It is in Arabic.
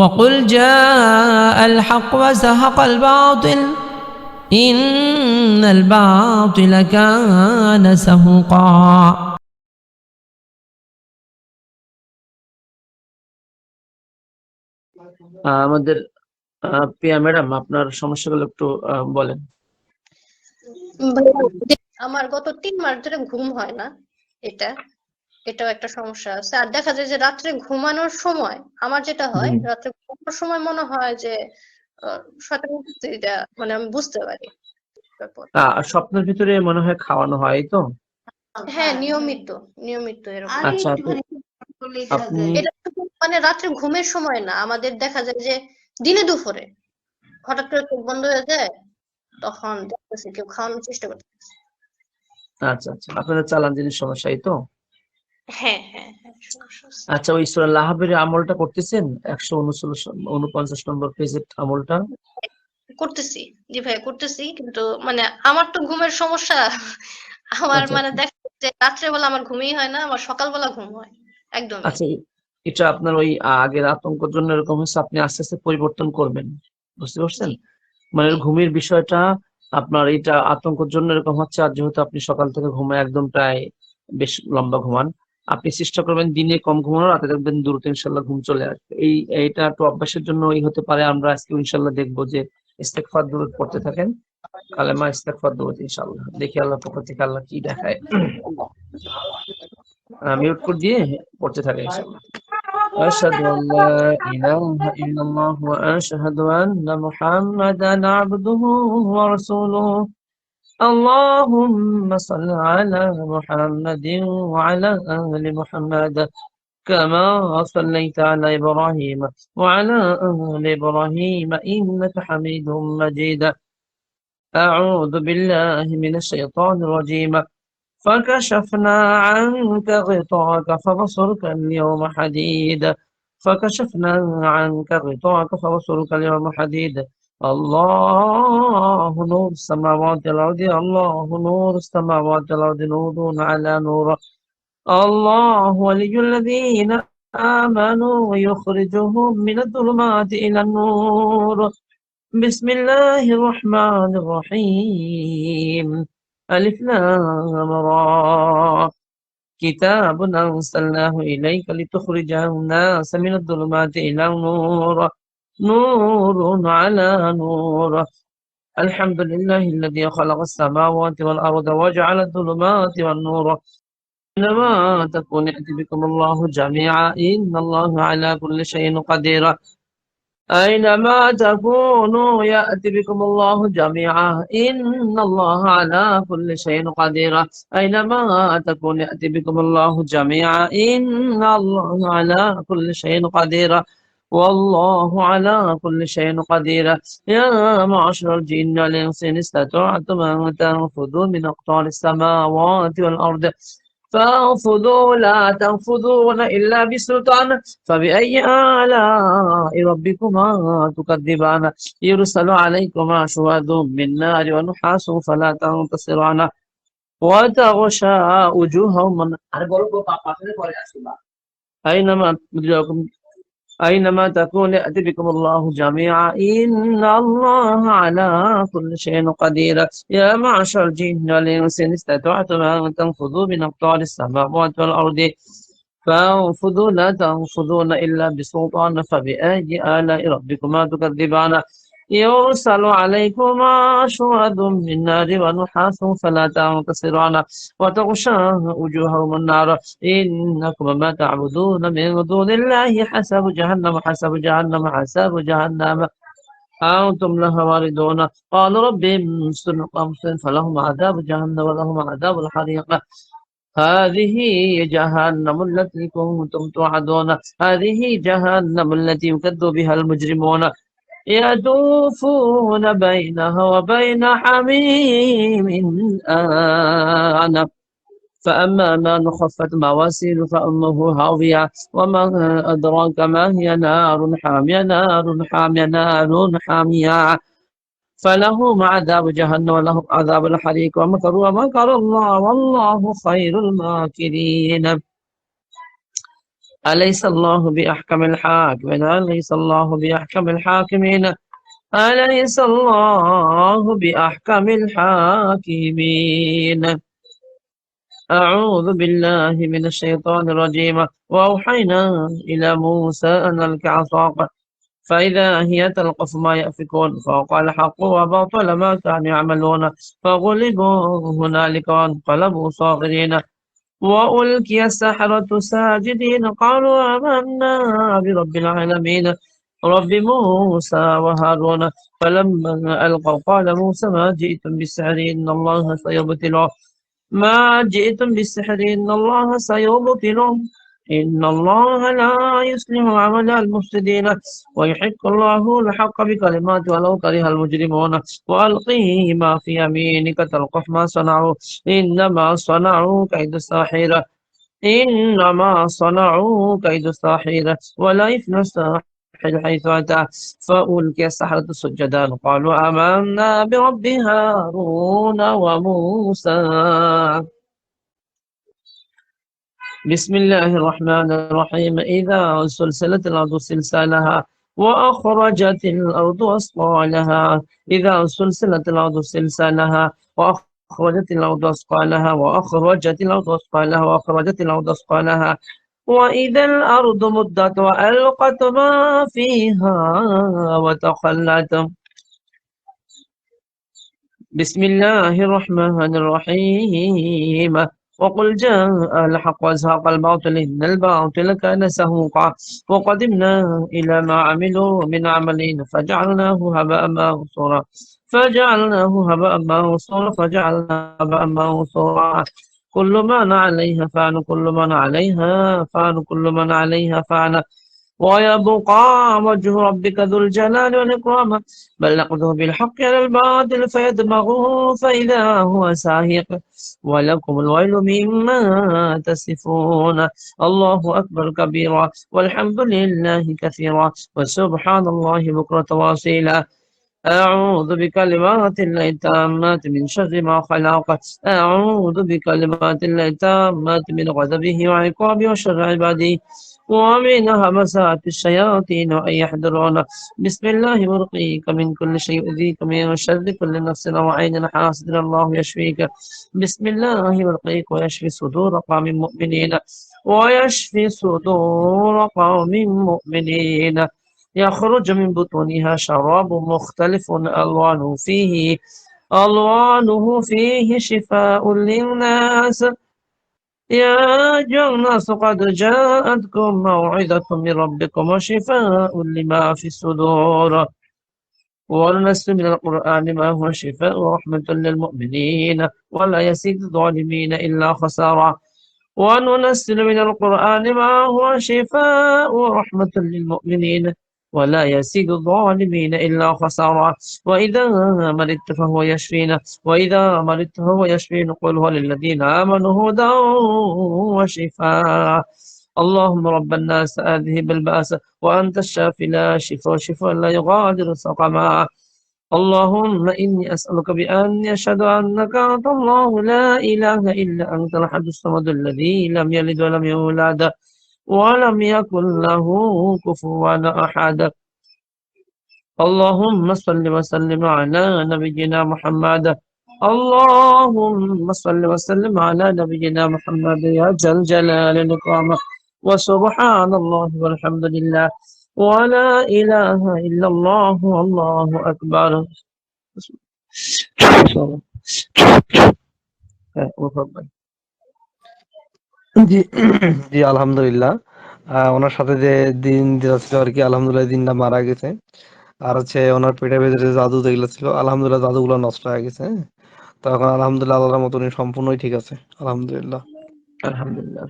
وقل جاء الحق وزهق الباطل إن الباطل كان زهوقا আমাদের প্রিয়া ম্যাডাম, আপনার সমস্যাগুলো একটু বলেন। আমার গত 3 মাস ধরে ঘুম হয় না, এটাও একটা সমস্যা আছে। আর দেখা যায় যে রাত্রে ঘুমানোর সময় আমার যেটা হয়, রাত্রে ঘুমানোর সময় মনে হয় যে শয়তান এটা মানে আমি বুঝতে পারি ব্যাপার। স্বপ্নের ভিতরে মনে হয় খাওয়ানো হয়, এই তো? হ্যাঁ, নিয়মিত এরকম। আচ্ছা, এটা মানে রাত্রে ঘুমের সময় না, আমাদের দেখা যায় যে দিনে দুপুরে হঠাৎ করে চোখ বন্ধ হয়ে যায়, তখন দেখতেছি কেউ খাওয়ানোর চেষ্টা করতে। আচ্ছা আচ্ছা, আপনাদের চালান জিনিস সমস্যা, এই তো? হ্যাঁ হ্যাঁ হ্যাঁ, সমস্যা আছে। আচ্ছা, ওই সূরা লাহাবের আমলটা করতেছেন? 149 নম্বর পেজের আমলটা করতেছি। জি ভাই করতেছি, কিন্তু মানে আমার তো ঘুমের সমস্যা। আমার আচ্ছা মানে আচ্ছা দেখা যায় যে রাত্রেবেলা আমার ঘুমই হয় না, আমার সকালবেলা ঘুম হয় একদমই। আচ্ছা, এটা আপনার ওই আগের আতঙ্কের জন্য এরকম হচ্ছে, আপনি আস্তে আস্তে পরিবর্তন করবেন, বুঝতে পারছেন? জি মানে জি ঘুমের বিষয়টা আপনার এটা আতঙ্কের জন্য এরকম হচ্ছে। আর যেহেতু আপনি সকাল থেকে ঘুমায় একদম প্রায় বেশ লম্বা ঘুমান, আপনি চেষ্টা করবেন দিনে কম ঘুমানোর, রাতে দেখবেন দ্রুত ইনশাল্লাহ ঘুম চলে আসবে। এইটা একটু অভ্যাসের জন্য হতে পারে। আমরা আজকে ইনশাল্লাহ দেখবো যে ইস্তেগফার দুরূদ পড়তে থাকেন, কালেমা ইস্তেগফার দুরূদ, ইনশাল্লাহ দেখি আল্লাহ পক্ষ থেকে আল্লাহ কি দেখায়। মিউট করে দিয়ে পড়তে থাকে ইনশাল্লাহ। أشهد أن لا إله إلا الله وأشهد أن محمدا عبده ورسوله. اللهم صل على محمد وعلى آل محمد كما صليت على إبراهيم وعلى آل إبراهيم إنك حميد مجيد. أعوذ بالله من الشيطان الرجيم. فكشفنا عنك غطاءك فبصرك اليوم حديد. فكشفنا عنك غطاءك فبصرك اليوم حديد. الله نور السماوات والأرض، الله نور السماوات والأرض، نور على نور. الله ولي الذين آمنوا يخرجهم من الظلمات إلى النور. بسم الله الرحمن الرحيم. ألف لام را. كتاب أنزلناه إليك لتخرج الناس من الظلمات إلى النور، نور على نور. الحمد لله الذي خلق السماوات والأرض وجعل الظلمات والنور. إنما تكون يأتي بكم الله جميعا إن الله على كل شيء قدير. أينما تكونوا يأتي بكم الله جميعا إن الله على كل شيء قدير. أينما تكون يأتي بكم الله جميعا إن الله على كل شيء قدير والله على كل شيء قدير. يا معشر الجن والإنس إن استطعتم أن تنفذوا من أقطار السماوات والأرض فانفذوا لا تنفذون إلا بسلطان. فبأي آلاء ربكما تكذبان؟ يرسل عليكما شواظ من نار ونحاس فلا تنتصران وتغشى وجوههم أينما تكون يأتي بكم الله جميعا إن الله على كل شيء قدير. يا معشر الجن والإنس إن استطعتم أن تنفذوا من أقطار السماوات والأرض فانفذوا لا تنفذون إلا بسلطان. فبأي آلاء ربكما تكذبان؟ يرسل عليكما شواظ من نار ونحاس فلا تنتصران وتغشى وجوههم النار. إنكم ما تعبدون من دون الله حسب جهنم حسب جهنم حسب جهنم أنتم لها واردون. قال رب انصرني قوم فلهم عذاب جهنم ولهم عذاب الحريق. هذه جهنم التي كنتم توعدون. هذه جهنم التي يكذب بها المجرمون يطوفون بينها وبين حميم آن. فأما من خفت موازينه فأمه هاوية وما أدراك ما هي نار حامية نار حامية نار حامية. فلهم عذاب جهنم ولهم عذاب الحريق ومكروا ومكر الله والله خير الماكرين. أليس الله بأحكم الحاكمين أليس الله بأحكم الحاكمين أليس الله بأحكم الحاكمين. أعوذ بالله من الشيطان الرجيم. وأوحينا إلى موسى أن ألق عصاك فإذا هي تلقف ما يأفكون فوقع الحق وبطل ما كانوا يعملون فغلبوا هنالك وانقلبوا صاغرين وألقي السحرة ساجدين قالوا آمنا برب العالمين رب موسى وهارون. فلما ألقوا قال موسى ما جئتم بالسحر إن الله سيبطله ما جئتم بالسحر إن الله سيبطله إن الله لا يصلح عمل المفسدين ويحق الله الحق بكلمات ولو كره المجرمون. وألقي ما في يمينك تلقف ما صنعوا إنما صنعوا كيد الساحرة إنما صنعوا كيد الساحرة ولا يفلح الساحر حيث أتى. فألقي السحرة سجدا قالوا آمنا برب هارون وموسى. بسم الله الرحمن الرحيم. إذا سلسلت الأرض سلسالها وأخرجت الأرض أثقالها إذا سلسلت الأرض سلسالها وأخرجت الأرض أثقالها وأخرجت الأرض أثقالها وأخرجت الأرض أثقالها وإذا الأرض مدت وألقت ما فيها وتخلت. بسم الله الرحمن الرحيم. وقل جاء الحق وزهق الباطل إن الباطل كان سهوقا وقدمنا إلى ما عملوا من عمل فجعلناه هباء منثورا كل من عليها فان كل من عليها فان ويبقى وجه ربك ذو الجلال والإكرام بل نقذف بالحق على الباطل فيدمغه فإذا هو زاهق ولكم الويل مما تصفون. الله أكبر كبيرا والحمد لله كثيرا وسبحان الله بكرة واصيلا. أعوذ بكلمات الله التامات من شر ما خلق أعوذ بكلمات الله التامات من غضبه وعقابه وشر عباده ومن همسات الشياطين وأن يحضرون. بسم الله يرقيك من كل شيء يؤذيك من شر كل نفس أو عين حاسد الله يشفيك. بسم الله يرقيك ويشفي صدور قوم مؤمنين يخرج من بطونها شراب مختلف ألوانه فيه شفاء للناس يا أيها الناس قد جاءتكم موعظة من ربكم وشفاء لما في الصدور وننزل من القرآن ما هو شفاء ورحمة للمؤمنين ولا يزيد الظالمين إلا خسارا. وننزل من القرآن ما هو شفاء ورحمة للمؤمنين ولا يزيد الظالمين إلا خسارا. وإذا مرضت فهو يشفين قل هو للذين آمنوا هدى وشفاء. اللهم رب الناس أذهب البأس وأنت الشافي لا شفاء لا يغادر سقما. اللهم إني أسألك بأني أشهد أنك أنت الله لا إله إلا أنت الأحد الصمد الذي لم يلد ولم يولد ولم يكن له كفوا أحد. اللهم صل وسلم على نبينا محمد يا ذا الجلال والإكرام وسبحان الله والحمد لله ولا إله إلا الله والله أكبر. জি জি আলহামদুলিল্লাহ। ওনার সাথে যে দিন ছিল আর কি, আলহামদুলিল্লাহ দিনটা মারা গেছে। আর হচ্ছে ওনার পেটের ভেতরে যে জাদু যেগুলো ছিল, আলহামদুলিল্লাহ জাদুগুলো নষ্ট হয়ে গেছে। হ্যাঁ? তো এখন আলহামদুলিল্লাহ আল্লাহর মতো উনি সম্পূর্ণই ঠিক আছে, আলহামদুলিল্লাহ। আলহামদুলিল্লাহ।